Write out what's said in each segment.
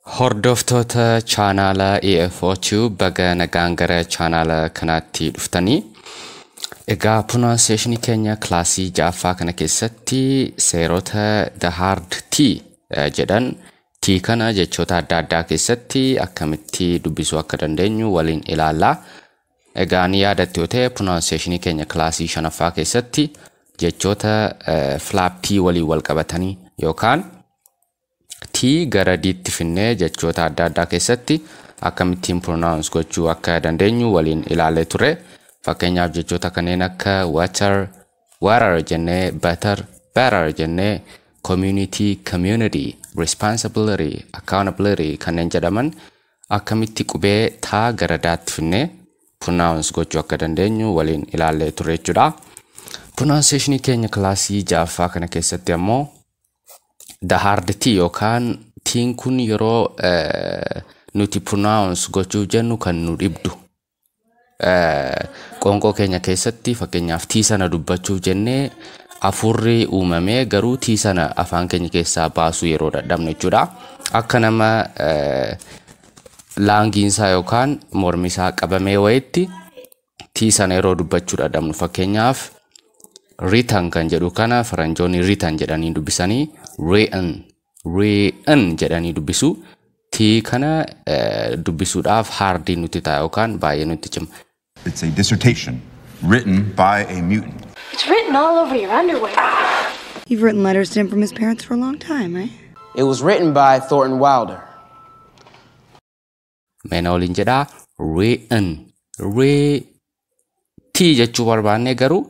Hordoftoota chaanaala EFO'tu baga nagaan gara chaanaala kanaatti dhuftanii. Egaa pronunciation keenya klaasii ja'affaa kana keessatti seerota the hard T jedhan T kana jechoota adda addaa keessatti akkamitti dubbisuu akka dandeenyu waliin ilaalla. Egaa ni yaadatte yoo ta'e pronunciation keenya klaasii shanaffaa keessatti jechoota flap T waliin wal qabatanii yookaan T gara D'tti finnee jechoota adda addaa keessatti akkamittiin pronounce gochuu akka dandeenyu waliin ilaalee ture. Fakkeenyaaf jechoota kanneen akka water jennee, better jennee, community, responsibility, accountability kanneen jedhaman akkamitti qubee taa gara daatti finnee pronounce gochuu akka dandeenyu waliin ilaalee ture jechuudha. Pronunciation keenya klaasii ja'affaa kana keessatti ammoo the hard T yookaan T'in kun yeroo nuti pronounce gochuu jennu kan nu dhibdu. Qoonqoo keenya keessatti fakkeenyaaf T sana dubbachuuf jennee afurri uumamee garuu T sana afaan keenya keessaa baasuu yeroo dadhabne jechuudha. Akka nama laangiinsaa yookaan mormisaa qabamee wayitti T sana yeroo dubbachuu dadhabnu. Fakkeenyaaf written kan jedhu kana faranjoonni written jedhanii dubbisanii written jedhanii dubbisu. T kana dubbisuudhaaf hardii nuti ta'a yookaan baay'ee nuti cima. It's a dissertation written by a mutant. It's written all over your underwear. You've written letters to him from his parents for a long time, right? It was written by Thornton Wilder. Mena waliin jedhaa written. T jechuu barbaanne garuu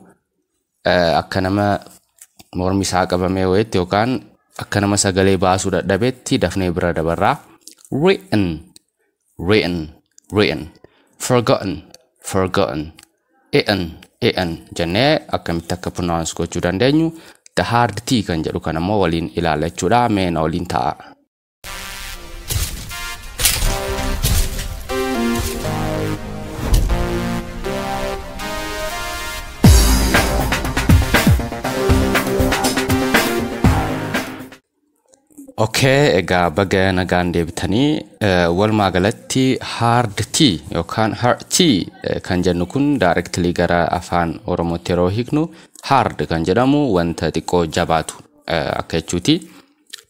akka nama mormisaa qabamee wayitti yookaan akka nama sagalee baasuu dadhabetti dafnee bira dabarraa. Written. Forgotten. Eaten jennee akkamitti akka pronounce gochuu dandeenyu. The hard T kan jedhu kan ammoo waliin ilaalla jechuudha. Meena waliin ta'a. Okay, egaa baga nagaan deebitanii walumaa galatti hard T yookaan hard T kan jennu kun directly gara afaan Oromootti yeroo hiiknu hard kan jedhamu wanta xiqqoo jabaatu akka jechuuti.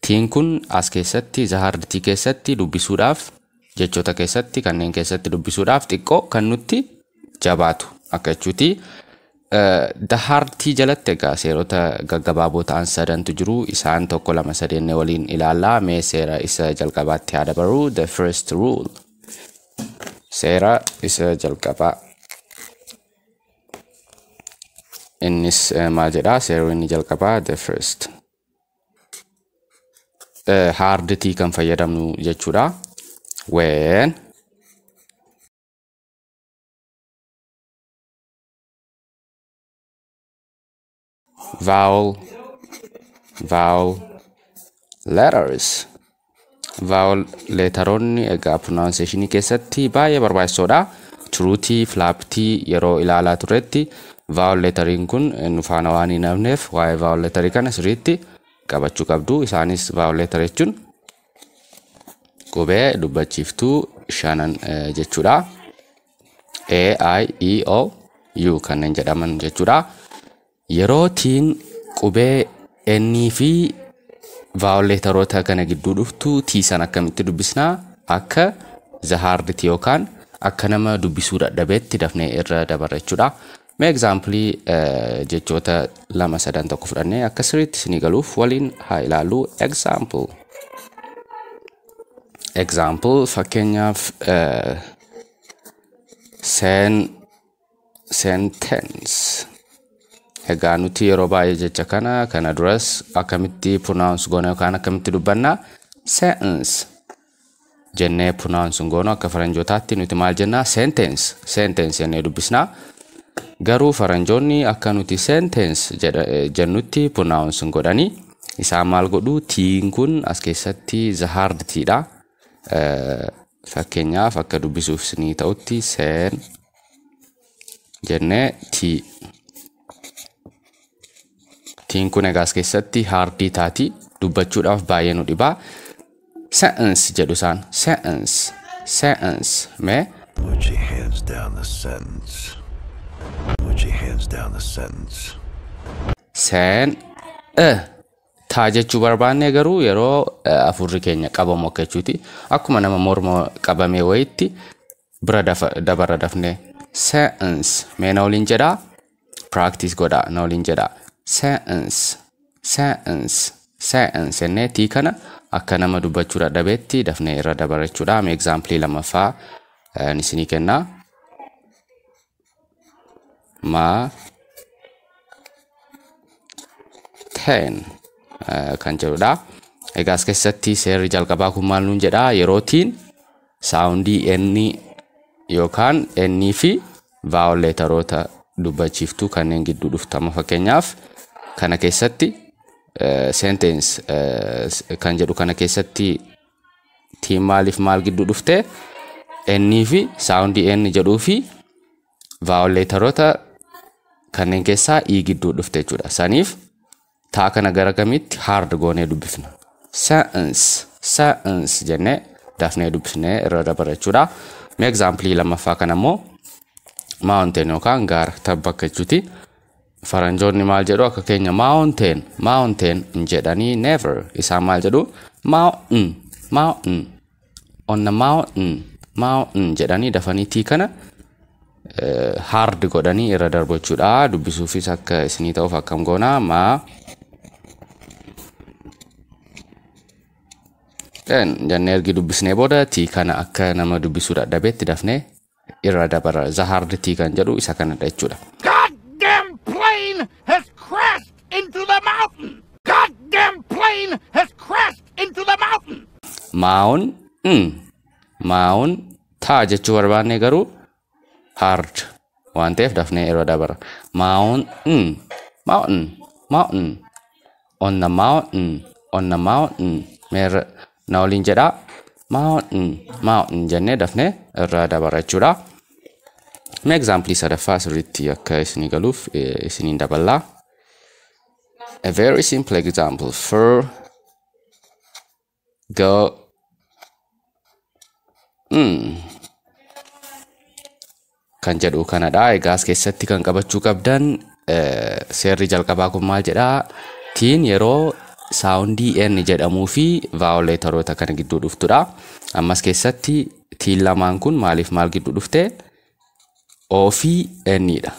T'in kun as keessatti the hard T keessatti dubbisuudhaaf jechoota keessatti kanneen keessatti dubbisuudhaaf xiqqoo kan nutti jabaatu akka jechuuti. The hard T jalatti egaa seerota gaggabaaboo ta'an sadantu jiru. Isaan tokko lama sadeenne waliin ilaallaa. Mee seera isa jalqabaatti haa dabarru. The first rule. Seera isa jalqabaa. Innis maal jedhaa? Seera inni jalqabaa the first. Hard T kan fayyadamnu jechuudha. When vowel letters. Vowel letteronni egaa pronunciation keessatti baay'ee barbaachisoodha. True T, flap T yeroo ilaalaa turretti vowel lettering kun nu faana waan hin hafneef waa'ee vowel letterii kana sirriitti qabachuu qabdu. Isaanis vowel letter jechuun qubee dubbachiiftuu shanan jechuudha. A, I, E, O, U kanneen jedhaman jechuudha. Yeroo T'in qubee N fi vowel letteroota kana gidduu dhuftu T sana akkamitti dubbisnaa? Akka the hard T yookaan akka nama dubbisuu dadhabeetti dafnee irra dabarra jechuudha. Mee example jechoota lama sadan tokko fudhannee akka sirriitti isinii galuuf waliin haa ilaallu. Example fakkeenyaaf sentence. Egaa nuti yeroo baay'ee jecha kana duras akkamitti pronounce goona yookaan akkamitti dubbanna sentence jennee pronounce goona. Akka faranjootaatti nuti maal jennaa sentence jennee dubbisna. Garuu faranjoonni akka nuti sentence jennutti pronounce godhanii isaan maal godhu? T'in kun as keessatti the hard T dha. Fakkeenyaaf akka dubbisuuf isinii ta'utti sen jennee T. T'in kun egaa as keessatti hardii taati dubbachuudhaaf baay'ee nu dhibaa. Sentence jedhu isaan. Sentence. Mee? Put your hands down the sentence. Put your hands down the sentence. Taa jechuu barbaanne garuu yeroo afurri keenya qabamu akka jechuuti. Akkuma nama morma qabamee wayitti bira dabarra dafne. Sentence. Mee na waliin jedhaa? Practice godhaa na waliin jedhaa. Sentence ennee tii kana akka nama dubbachuu dadhabeetti dafnee irra dabarachuudha. Mee example lamaffaa isinii kennaa. Ten kan jedhudha. Egaa as keessatti seerri jalqabaa kun maal nuun jedhaa? Yerootiin saawundii n yookaan n fi vowel letteroota dubbachiiftuu kanneen gidduu dhuftama. Fakkeenyaaf kana keessatti sentence kan jedhu kana keessatti tiin maaliif maal gidduu dhufte? N fi saawundii n jedhuu fi vowel letteroota kanneen keessaa i gidduu dhufte jechuudha. Saniif taa kana gara kamitti hard goonee dubbifna. Sentence jennee dafnee dubbisnee irra dabarachuudha. Mee example lamaffaa kana immoo mountain yookaan gaara tabba akka jechuuti. Faranjoonni maal jedhu akka keenya mountain jedhanii never. Isaan maal jedhu? Mountain on the mountain jedhanii dafanii tii kana hard godhanii irra darbachuudha. Dubbisuufis akka isinii ta'uuf akkam goonaa? Jennee ergi dubbisnee booda tii kana akka nama dubbisuu dadhabeetti dafnee irra dabara. The hard tii kan jedhu isa kanadha jechuudha. Goddamn plane has crashed into the mountain! Goddamn plane has crashed into the mountain! Mountain taa jechuu barbaanne garuu hard waan ta'eef dafnee irra dabara. Mountain on the mountain meer na waliin jedhaa. Mountain jennee dafnee irra dabara jechuudha. Mee example sadaffaa sirriitti akka isinii galuuf isiniin daballaa. A very simple example for go kan jedhu kanadha. Egaa as keessatti kan qabachuu qabdan seerri jalqabaa kun maal jedhaa? Tiin yeroo saawundii n jedhamuu fi vowel letteroota kana gidduu dhuftudha. Ammas keessatti tiin lamaan kun maaliif maal gidduu dhufte? O fi n dha.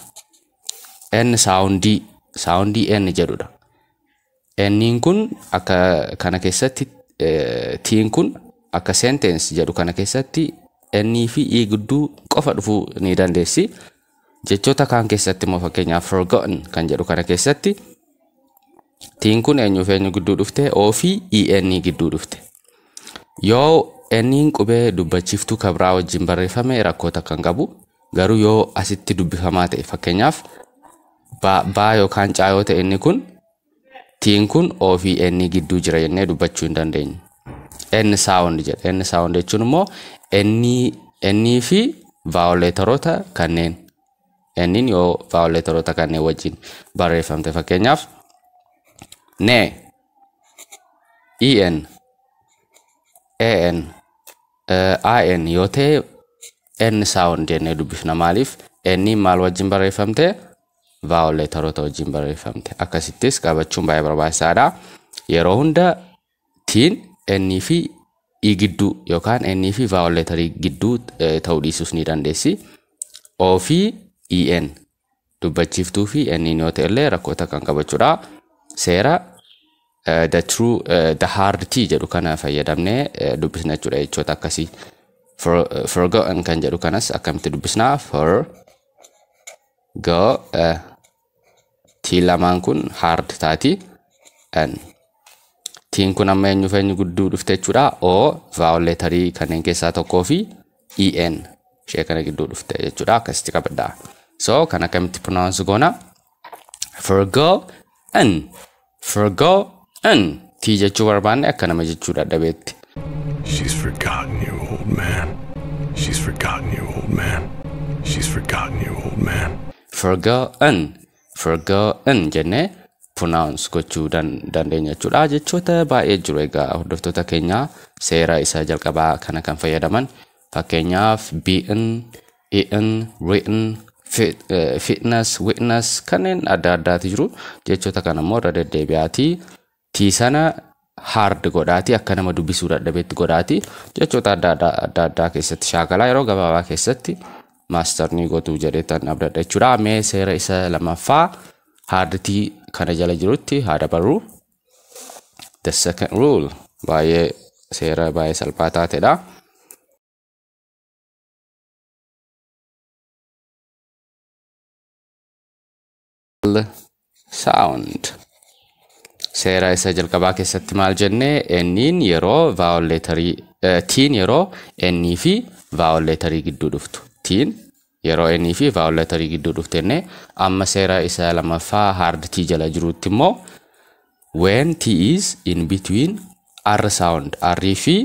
N saawundii n jedhudha. N kun akka kana keessatti tiin kun akka sentence jedhu kana keessatti n fi i gidduu qofa dhufuu ni dandeessi. Jechoota kaan keessatti immoo fakkeenyaaf forgotten kan jedhu kana keessatti tiin kun eenyuuf eenyu gidduu dhufte? O fi en gidduu dhufte. Yoo n qubee dubbachiiftuu kabraa wajjin barreeffame rakkoota kan qabu. Garuu yoo asitti dubbifamaa ta'e fakkeenyaaf baa yookaan caa yoo ta'e inni kun tiin kun o fi n gidduu jira jennee dubbachuu hin dandeenyu. N sound jedha. N sound jechuun immoo n fi vowel letteroota kanneen n yoo vowel letteroota kanneen wajjin barreeffamte fakkeenyaaf ne, en, in yoo ta'e n sound jennee dubbifna. Maaliif? N maal wajjin barreeffamte? Vowel letteroota wajjin barreeffamte. Akkasittis qabachuun baay'ee barbaachisaadha. Yeroo hunda tiin n fi i gidduu yookaan n fi vowel letterii gidduu ta'uu dhiisuus ni dandeessi. O fi en dubbachiiftuu fi n yoo ta'e illee rakkoota kan qabachuudha. Seera the hard t jedhu kana fayyadamnee dubbisna jechuudha. Jechoota akkasii forgotten kan jedhu kanas akkamitti dubbisnaa? tiin lamaan kun hard taati. Tiin kun amma eenyuuf eenyu gidduu dhufte jechuudha. O vowel letterii kanneen keessaa tokkoo fi en ishee kana gidduu dhufte jechuudha. Akkasitti qabadhaa. So kan akkamitti pronounce goona? Forgotten tii jechuu barbaanne akka nama jechuu dadhabeetti. She's forgotten you, old man. She's forgotten you, old man. She's forgotten you, old man. Forgotten jenne pronounce gochuu dandeenya jechuudha. Jechoota baay'ee jiru egaa hordoftoota keenya seera isa jalqabaa kana kan fayyadaman fakkeenyaaf beaten, eaten, written, fitness, witness kanneen adda addaati jiru. Jechoota kana immoo irra deddeebi'aatii tii sana hard godhaati akka nama dubbisuu dadhabeetti godhaati. Jechoota adda addaa keessatti shaakalaa yeroo gabaabaa keessatti maasterni gotuu jedheetan abdadha jechuudha. Mee seera isa lamaffaa hard tii kana jala jirutti haada barru. The second rule baay'ee seera baay'ee salphaa taatedha. Sound seera isa jalqabaa keessatti maal jenne enniin yeroo vowel letterii tiin yeroo ennii fi vowel letterii gidduu dhuftu tiin yeroo ennii fi vowel letterii gidduu dhuftenne amma seera isa lamaffaa hard tii jala jirutti immoo when t is in between r sound r fi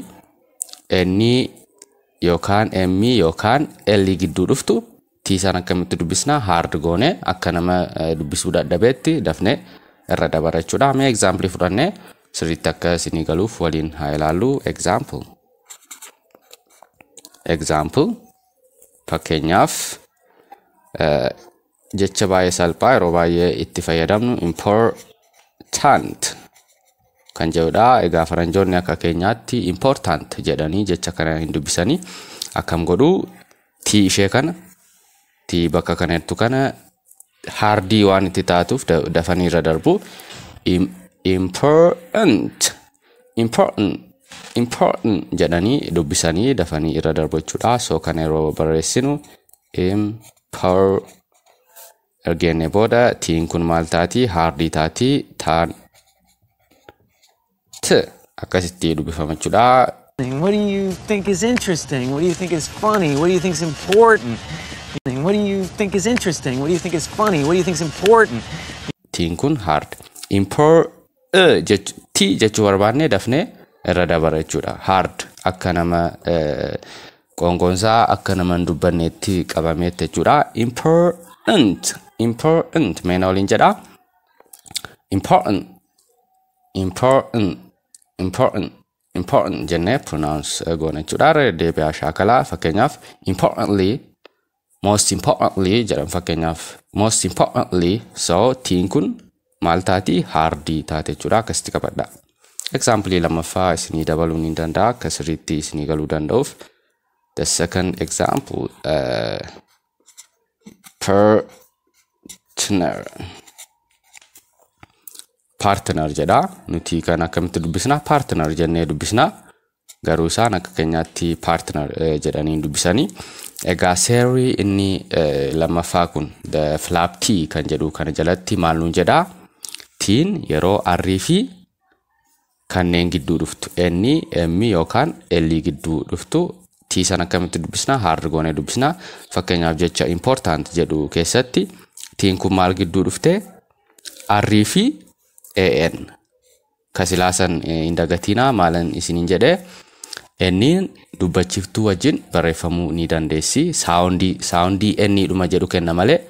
ennii yookaan m yookaan l gidduu dhuftu tii sana akkamitti dubbisna hard goone akka nama dubbisuu dadhabeetti dafne irra dabarachuudha. Mee example fudhanne sirriitti akka isinii galuuf waliin haa ilaallu. Example fakkeenyaaf jecha baay'ee salphaa yeroo baay'ee itti fayyadamnu important kan jedhudha. Egaa faranjoonni akka keenyaatti important jedhanii jecha kana hin dubbisanii akkam godhu tii ishee kana tii bakka kanattu kana hardii waan itti taatuuf dafanii irra darbu important jedhanii dubbisanii dafanii irra darbu jechuudha. So kana yeroo barreessinu ergenne booda tiin kun maal taati hardii taati taan t akkasitti dubbifama jechuudha. What do you think is interesting? What do you think is funny? What do you think is important? What do you think is interesting? What do you think is funny? What do you think is important? Tiin kun hard. T jechuu barbaanne dafne irra dabara jechuudha. Hard akka nama qoonqoonsaa akka nama hin dubbanneetti qabameetti jechuudha. Important meena waliin jedha. Important jennee pronounce goona jechuudha. Deebi'aa shaakalaa fakkeenyaaf importantly most importantly jedhan fakkeenyaaf most importantly so tiin kun maal taati hardii taate jechuudha. Akkasitti qabadha. Example lamaffaa isinii dabaluun ni danda'a akka sirriitti isinii galuu danda'uuf. The second example partner jedha. Nuti kan akkamitti dubbisna partner jennee dubbisna. Garuu isaan akka keenyaatti partner jedhanii dubbisanii. Egaa seerri inni lamaffaa kun the flap t kan jedhu kana jalatti maal nuun jedha tiin yeroo r fi kanneen gidduu dhuftu n m yookaan l gidduu dhuftu tii sana akkamitti dubbisna hard goone dubbisna. Fakkeenyaaf jecha important jedhu keessatti tiin kun maal gidduu dhufte r fi an kasilaasan indagatina maalan isiniin jedhe enniin dubbachiftuu wajjin barreeffamuu ni dandeessi. Soundii ennii dhuma jedhu kenna malee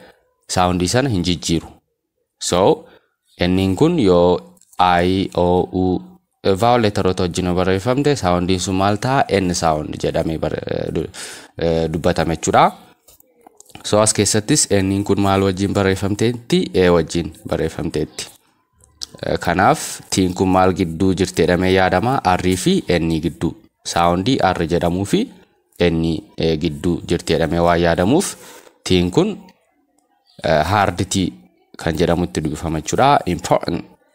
soundii sana hin jijjiiru. So enniin kun yoo I o u vowel letteroota wajjin barreeffamte soundiin sun maal ta'a n sound jedhamee dubbatame jechuudha. So as keessattis enniin kun maal wajjin barreeffamteetti wajjin barreeffamteetti. Kanaaf tiin kun maal gidduu jirti jedhamee yaadama r fi n gidduu. Soundii r jedhamuu fi n gidduu jirti jedhamee waa yaadamuuf tiin kun hard tii kan jedhamutti dubbifama jechuudha.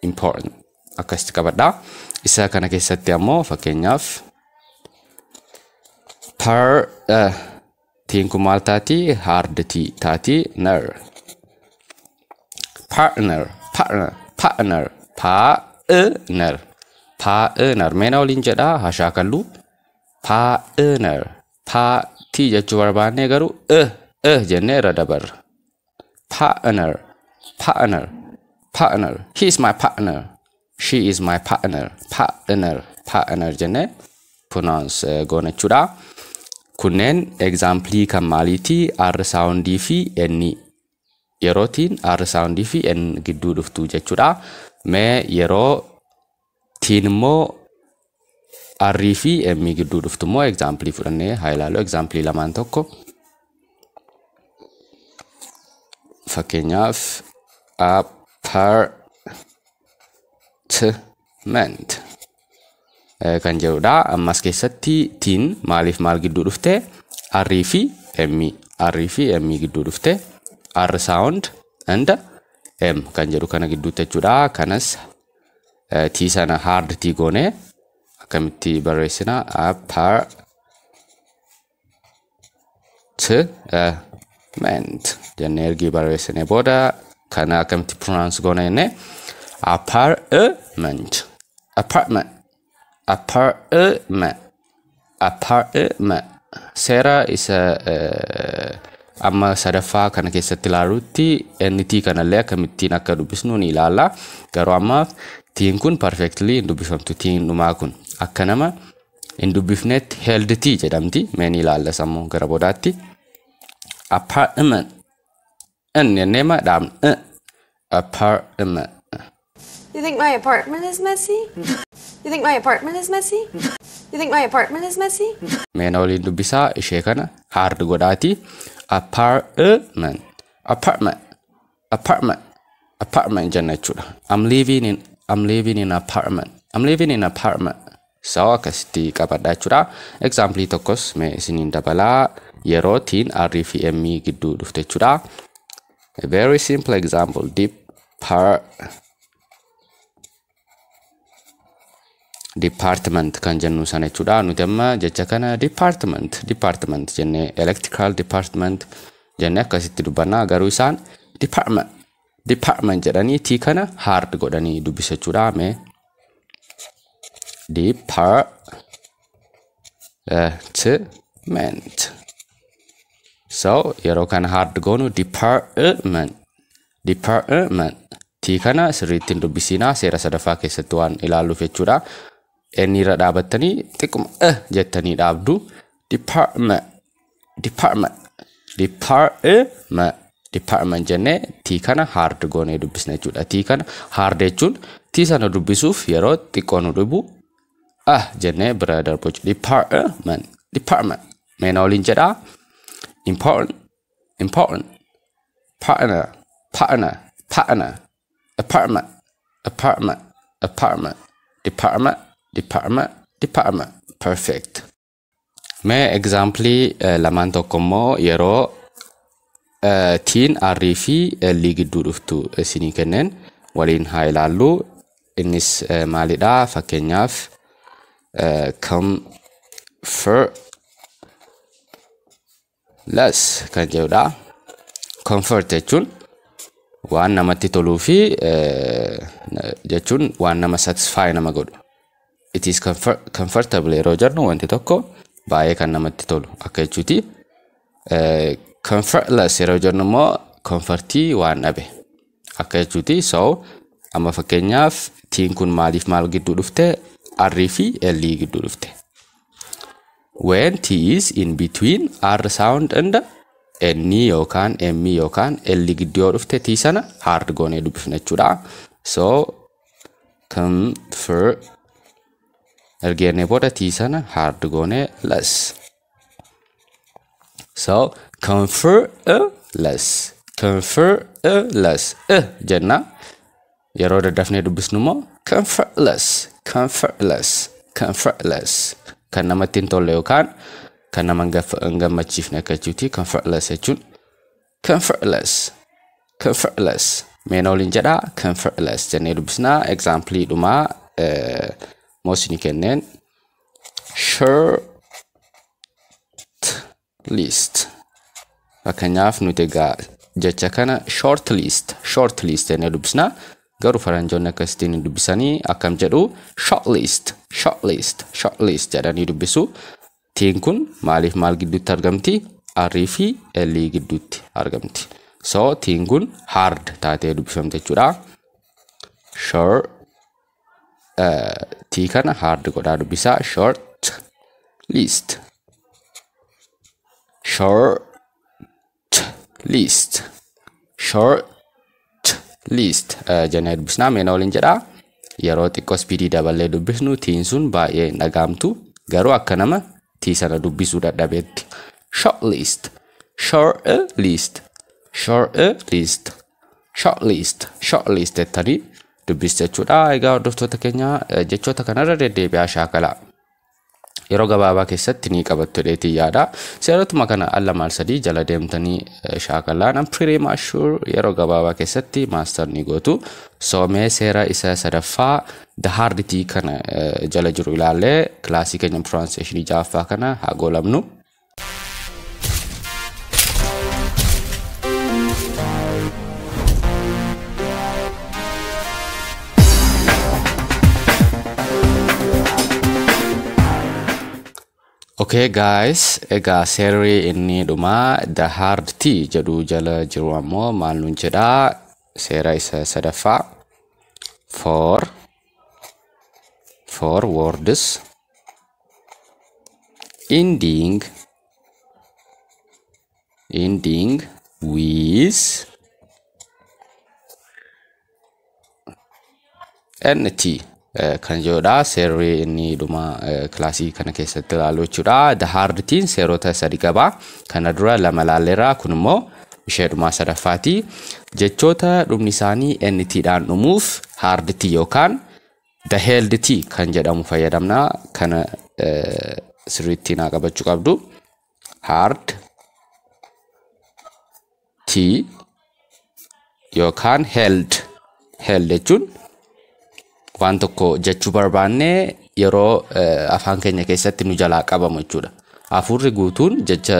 Important akkasitti qabadha. Isa kana keessatti ammoo fakkeenyaaf tiin kun maal taati hard tii taati partner meena waliin jedha hashaakallu tii jechuu barbaanne garuu jennee irra dabarra. Partner he is my partner she is my partner jennee pronounce goona jechuudha. Kunneen example kan maaliiti r soundii fi n yeroo tiin r sound fi n gidduu dhuftu jechuudha. Mee yeroo tiin immoo r fi m gidduu dhuftu immoo example fudhannee haa ilaallu. Example lamaan tokko fakkeenyaaf apartment kan jedhudha. Ammas keessatti tiin maaliif maal gidduu dhufte r fi m gidduu dhufte r sound and m kan jedhu kana gidduu jechuudha. Kanas t sana hard t goone akkamitti barreessina apartment jennee ergi barreessine booda kana akkamitti pronounce goone jenne apartment seera isa amma sadaffaa kana keessatti ilaalutti nt kanallee akkamittiin akka dubbisnu ni ilaalla. Garuu amma tiin kun perfectly hin dubbifamtu. Tiin dhumaa kun akka nama hin dubbifnetti held t jedhamti. Mee ni ilaalla sammuu gara boodaatti. Apartment jennee dhaabna apartment. You think my apartment is messy? You think my apartment is messy? You think my apartment is messy? Meena waliin dubbisaa ishee kana hard godhaati. Apartment jenna jechuudha. I'm living in apartment. So akkasitti qabadha jechuudha. Example tokkos mee isiniin dabalaa yeroo tiin r fi m gidduu dhufte jechuudha. A very simple example. Department kan jennu sana jechuudha. Nuti amma jecha kana department jenne electrical department jenne akkasitti dubbanna. Garuu isaan department jedhanii t kana hard godhanii dubbisa jechuudha. Mee department. So yeroo kana hard goonu department t kana sirriitti dubbisina. Seera sadaffaa keessatti waan ilaalluuf jechuudha. Inni irra dhaabattanii xiqquma jettanii dhaabdu. Department jennee t kana hard goonee dubbisna jechuudha. T kana hard jechuun t sana dubbisuuf yeroo xiqqoo nu dhibu jennee bira darbu. Department meena waliin jedhaa. Important partner apartment department perfect. Mee example lamaan tokko immoo yeroo tiin r fi l gidduu dhuftu isinii kenneen waliin haa ilaallu. Innis maalidha? Fakkeenyaaf comfortless kan jedhudha. Comfort jechuun waan namatti toluu fi jechuun waan nama satisfy nama godhu. It is comfortable yeroo jennu wanti tokko baay'ee kan namatti tolu akka jechuuti. Comfortless yeroo jennu immoo comfortii waan dhabe akka jechuuti. So amma fakkeenyaaf tiin kun maaliif maal gidduu dhufte? R fi L gidduu dhufte. When T is in between R sound and N yookaan M yookaan L gidduu dhufte T sana hard goonee dubbifna jechuudha. So comfort ergeenne booda T sana hard goonee less. So comfortless jenna. Yeroo daddafnee dubbisnu immoo comfortless kan namatti hin tolle yookaan kan nama hin gammachiifne akka jechuuti. Comfortless jechuun comfortless meena waliin jedhaa. Comfortless jennee dubbisnaa. Example dhumaa moosini kenneen short list. Fakkeenyaaf nuti egaa jecha kana short list jennee dubbisnaa. Garuu faranjoonni akkasitiin dubbisanii akkam jedhu short list jedhanii dubbisu. Tiin kun maaliif maal gidduutti argamti? R fi L gidduutti argamti. So tiin kun hard taatee dubbifamte jechuudha. Short T kana hard godhaa dubbisaa. Short list short list jennee dubbisna mee waliin jedha yeroo xiqqoo speedii daballee dubbisnu tiin sun baay'ee dhagaamtu garuu akka nama tii sana dubbisuu dadhabeetti short list ettanii dubbiste jechuudha. Egaa hordoftoota keenya jechoota kanarra deddeebi'aa shaakalaa yeroo gabaabaa keessatti ni qabattu dheetii yaada. Seerotuma kana alla maal sadii jala deemtanii shaakalaan I'm pretty much sure yeroo gabaabaa keessatti master ni gootu. Soomee seera isa sadaffaa the hard T kana jala jiru ilaallee kilaasii keenya pronunciation jaaffaa kana haa goolamnu. Okay guys, ega seerri inni dhuma the hard T jedhu jala jiru ammoo maal nuun jedha seera isa sadaffaa for words ending with nt kan jedhudha seerri inni dhuma kilaasii kana keessatti ilaaluu jechuudha. The hard T'n seerota sadi qaba. Kana dura lama laalleerra kun immoo ishee dhumaa sadaffaati. Jechoota dhumni isaanii nt dhaan dhumuuf hard T yookaan the held T kan jedhamu fayyadamna. Kana sirriitti naa qabachuu qabdu. Hard T yookaan held jechuun waan tokko jechuu barbaanne yeroo afaan keenya keessatti nu jalaa qabamu jechuudha. Afurri guutuun jecha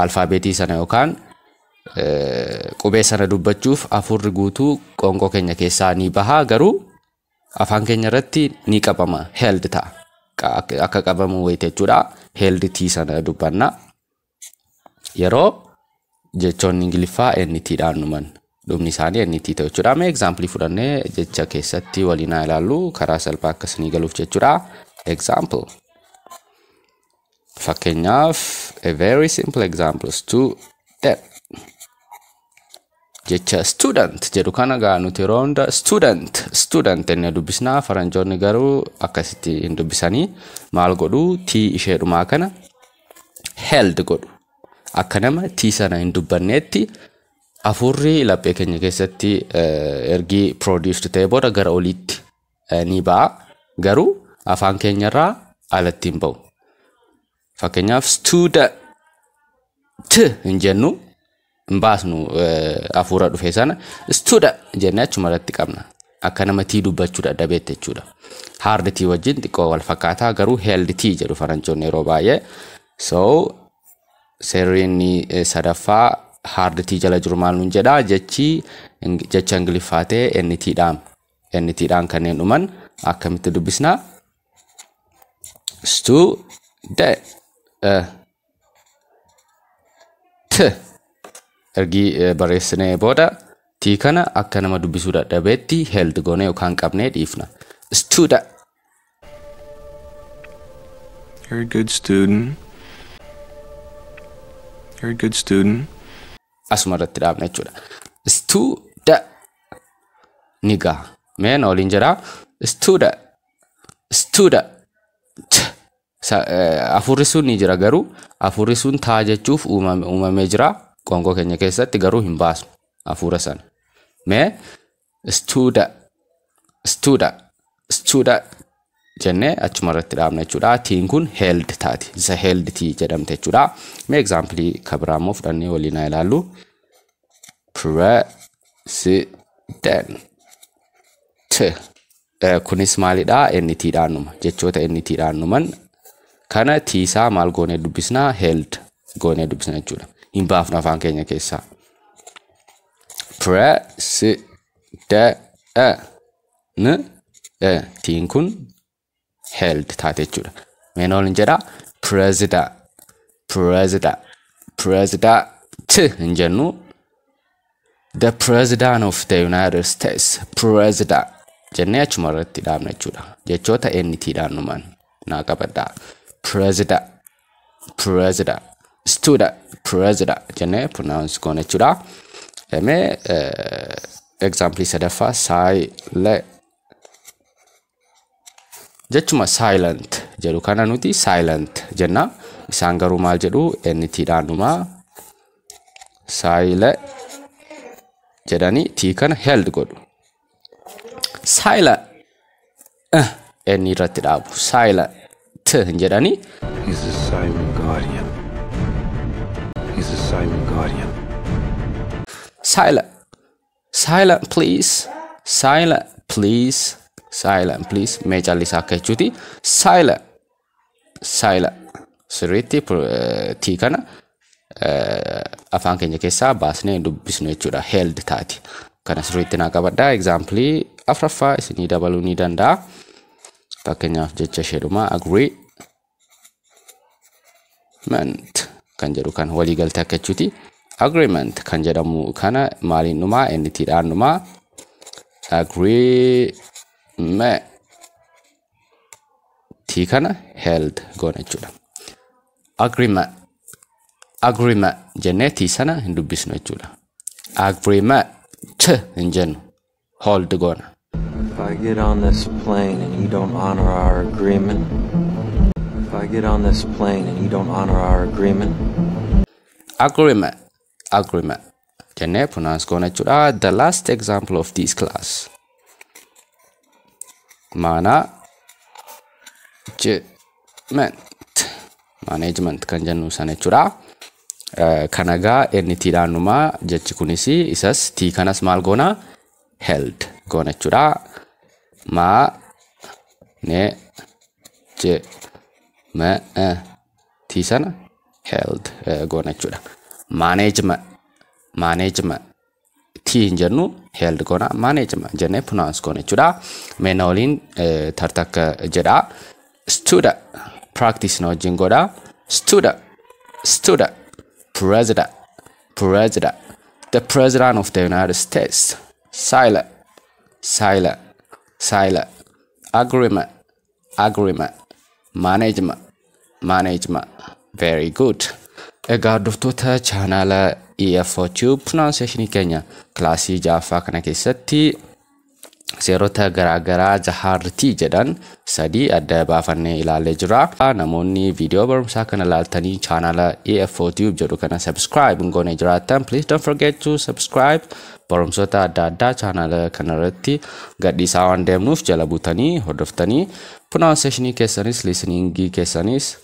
alfaabeetii sana yookaan qubee sana dubbachuuf afurri guutuu qoonqoo keenya keessaa ni baha garuu afaan keenya irratti ni qabama held ta'a. Akka qabamu wayite jechuudha. Held T sana dubbanna. Yeroo jechoonni Ingiliffaa NT dhaan dhuman. Dhumni isaanii NT ta'u jechuudha. Mee example fudhannee jecha keessatti waliin ilaallu karaa salphaa akkasii galuuf jechuudha. Example. Fakkeenyaaf a very simple example student. Jecha student jedhu kana gaa nuti yeroo hunda student enne dubbisnaa faranjoonni garuu akkasitti hin dubbisanii maal godhu T ishee dhumaa kana held godhu. Akka nama T sana hin dubbanneetti afurri laphee keenya keessatti ergi produced ta'e booda gara oliitti ni ba'a garuu afaan keenyarraa alatti hin ba'u. Fakkeenyaaf student hin jennu hin baasnu afura dhufe sana student jennee achuma irratti qabna. Akka nama T dubbachuu dadhabeetti jechuudha. Hard T wajjin xiqqoo wal fakkaataa garuu held T jedhu faranjoonni yeroo baay'ee. So seerri inni sadaffaa hard T jala jiru maal nuun jedha jecha Ingiliffaa ta'e NT dhaan kanneen dhuman akkamitti dubbisna student ergi barreessinee booda T kana akka nama dubbisuu dadhabeetti held goone yookaan qabnee dhiifna. Student. You're a good student. You're a good student. Asuma irratti dhaabna jechuudha. Student. Niga. Meen waliin jedha. Student. Afurri sun ni jira garuu afurri sun taa jechuuf uumamee jira. Qoonqoo keenya keessatti garuu hin baasnu afura sana. Mee student jennee achuma irratti dhaabna jechuudha. Tiin kun held taati. Isa held T jedhamte jechuudha. Mee example kabiraa immoo fudhannee waliin ilaallu. President. Kunis maalidha? NT dhaan dhuma. Jechoota NT dhaan dhuman kana T isaa maal goonee dubbisnaa? Held goonee dubbisna jechuudha. Hin baafnu afaan keenya keessaa. Tiin kun held taate jechuudha. Meen waliin jedha president hin jennu the president of the United States president jennee achuma irratti dhaabna jechuudha. Jechoota NT dhaan dhuman naa qabadhaa. President student president jennee pronounce goone jechuudha. Mee example sadaffaa silent jechuma silent jedhu kana nuti silent jenna. Isaan garuu maal jedhu NT dhaanuma silent jedhani T kana held godhu. Silent N irratti dhaabu. Silent jedhani. He's a silent guardian. He's a silent guardian. Silent. Silent please. Silent please. Silent please. Mee callisaa akka jechuuti. Silent. Silent. Sirriitti T kana afaan keenya keessaa baasnee dubbisnu jechuudha. Held taati. Kana sirriitti naa qabadhaa. Example afraffaa isinii dabaluu ni danda'a. Fakkeenyaaf jecha isheedhuma agreement kan jedhu kan walii galtee akka jechuuti. Agreement kan jedhamu kana maaliin dhumaa NT dhaan dhumaa agreement T kana held goona jechuudha. Agreement jennee T sana hin dubbisnu jechuudha. Agreement hin jennu hold goona. If I get on this plane and you don't honor our agreement, if I get on this plane and you don't honor our agreement, agreement jennee pronounce goona jechuudha. The last example of this class management kan jennu sana jechuudha. Kanagaa NT dhaanuma jechi kunis isas T kanas maal goona held goona jechuudha. T sana held goona jechuudha. Management T hin jennu held goona. Management jennee pronounce goona jechuudha. Meena waliin tartakka jedha. Student practice na wajjin godha. Student president the president of the United States. Silent agreement management very good. Egaa hordoftoota chaanala EF4 pronunciation keenya klaasii jaaffaa kana keessatti seerota garaagaraa jahaartii jedhan sadii adda baafannee ilaalee jira. Namoonni viidiyoo barumsaa kana ilaaltanii chaanala EF4 jedhu kana subscribe goonee jiraattan please don't forget to subscribe. Barumsoota adda addaa chaanala kanarratti gadhiisaa waan deemnuuf jala buutanii hordoftanii pronunciation keessanis listening keessanis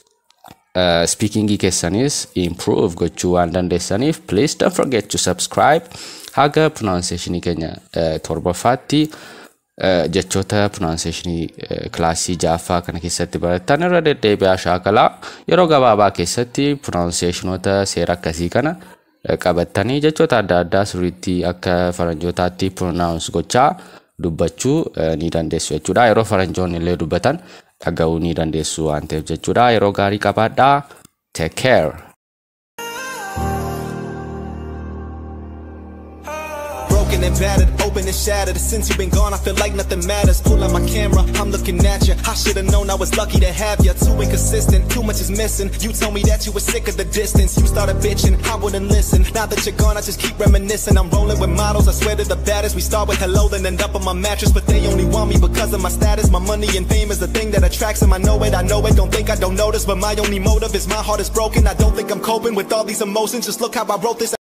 speaking keessanis improve gochuu waan dandeessaniif please don't forget to subscribe. Haga pronunciation keenya torbaffaatti jechoota pronunciation klaasii jaaffaa kana keessatti barattan irra deddeebi'aa shaakalaa yeroo gabaabaa keessatti pronunciationota seera akkasii kana qabattanii jechoota adda addaa sirriitti akka faranjootaatti pronounce gochaa dubbachuu ni dandeessu jechuudha. Yeroo faranjoonni illee dubbatan dhaga'uu ni dandeessu waan ta'eef jechuudha. Yeroo gaarii qabaadhaa. Take care. Broken and battered, open and shattered. Since you've been gone, I feel like nothing matters. Pull out my camera, I'm looking at you. I should've known I was lucky to have you. Too inconsistent, too much is missing. You told me that you were sick of the distance. You started bitching, I wouldn't listen. Now that you're gone, I just keep reminiscing. I'm rolling with models, I swear to the baddest. We start with hello, then end up on my mattress. But they only want me because of my status. My money and fame is the thing that attracts them. I know it, don't think I don't notice. But my only motive is my heart is broken. I don't think I'm coping with all these emotions. Just look how I wrote this.